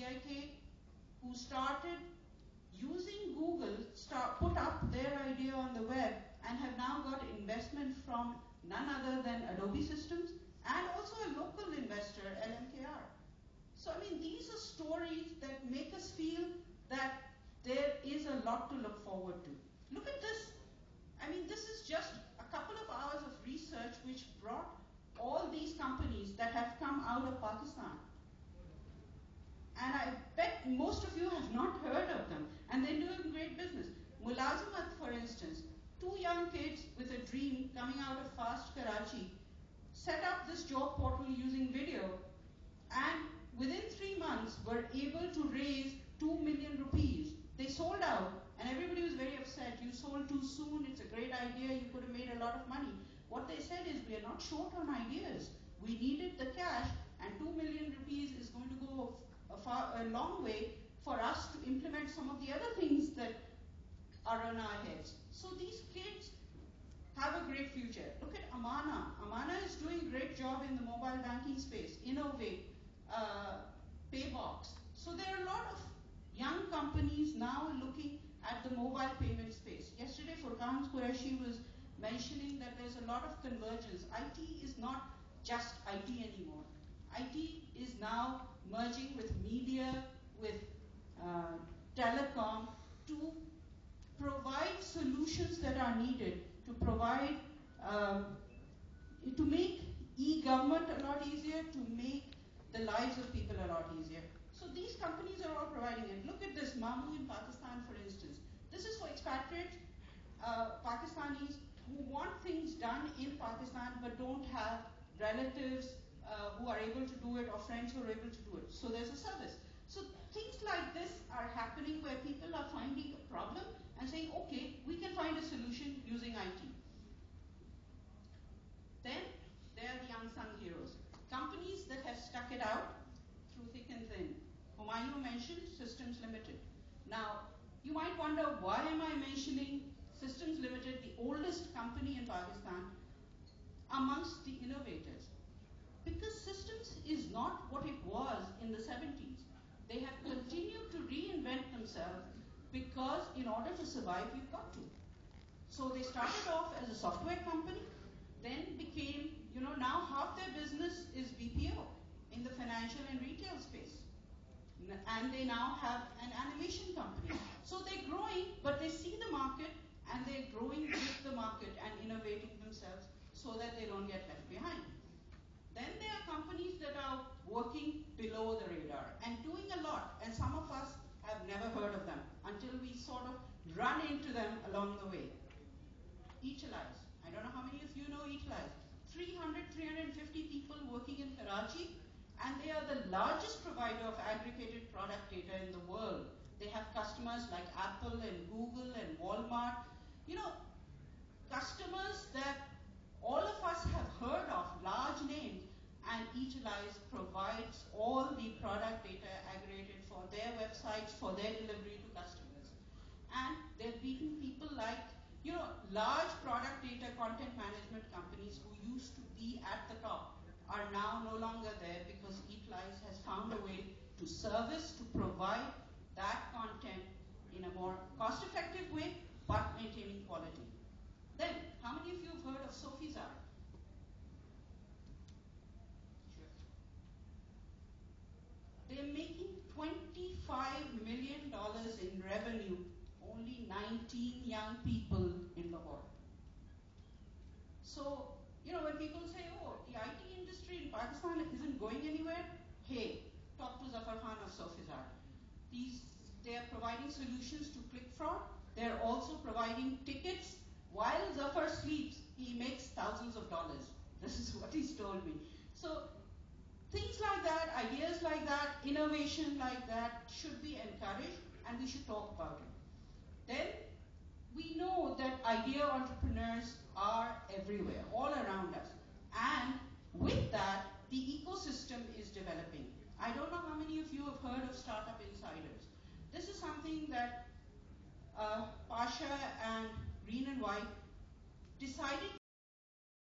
CIK, who started using Google, put up their idea on the web, and have now got investment from none other than Adobe Systems and also a local investor, LMKR. So, I mean, these are stories that make us feel that there is a lot to look forward to. Look at this. I mean, this is just a couple of hours of research which brought all these companies that have come out of Pakistan. And I bet most of you have not heard of them, and they're doing great business. Mulazimat, for instance, two young kids with a dream coming out of fast Karachi set up this job portal using video, and within 3 months were able to raise 2 million rupees. They sold out, and everybody was very upset. You sold too soon, it's a great idea, you could have made a lot of money. What they said is, we are not short on ideas. We needed the cash, and 2 million rupees is going to go a long way for us to implement some of the other things that are on our heads. So these kids have a great future. Look at Amana. Amana is doing a great job in the mobile banking space. Innovate, Paybox. So there are a lot of young companies now looking at the mobile payment space. Yesterday, Furqan Qureshi was mentioning that there's a lot of convergence. IT is not just IT anymore. IT is now merging with media, with telecom to provide solutions that are needed to provide, to make e-government a lot easier, to make the lives of people a lot easier. So these companies are all providing it. Look at this, Mamu in Pakistan, for instance. This is for expatriate Pakistanis who want things done in Pakistan but don't have relatives who are able to do it or friends who are able to do it. So there's a service. So things like this are happening where people are finding a problem and saying, okay, we can find a solution using IT. Then there are the unsung heroes. Companies that have stuck it out through thick and thin. Humayun mentioned Systems Limited. Now, you might wonder, why am I mentioning Systems Limited, the oldest company in Pakistan, amongst the innovators? Because systems is not what it was in the 70s. They have continued to reinvent themselves because in order to survive, you've got to. So they started off as a software company, then became, now half their business is BPO in the financial and retail space. And they now have an animation company. So they're growing, but they see the market and they're growing with the market and innovating themselves so that they don't get left behind. Then there are companies that are working below the radar and doing a lot, and some of us have never heard of them until we sort of run into them along the way. Eatalize. I don't know how many of you know Eatalize. 350 people working in Karachi, and they are the largest provider of aggregated product data in the world. They have customers like Apple and Google and Walmart. Customers that all of us have heard of, large names, and Eatalize provides all the product data aggregated for their websites, for their delivery to customers. And they're beating people like, large product data content management companies who used to be at the top are now no longer there because Eatalize has found a way to service, to provide that content in a more cost-effective way, but maintaining quality. Then, how many of you have heard of Sofizar? Sure. They're making $25 million in revenue, only 19 young people in Lahore. So, when people say, oh, the IT industry in Pakistan isn't going anywhere, hey, talk to Zafar Khan of Sofizar. They are providing solutions to click fraud. They're also providing tickets. While Zafar sleeps, he makes thousands of dollars. This is what he's told me. So things like that, ideas like that, innovation like that should be encouraged, and we should talk about it. Then we know that idea entrepreneurs are everywhere, all around us. And with that, the ecosystem is developing. I don't know how many of you have heard of Startup Insiders. This is something that Pasha and Green and White decided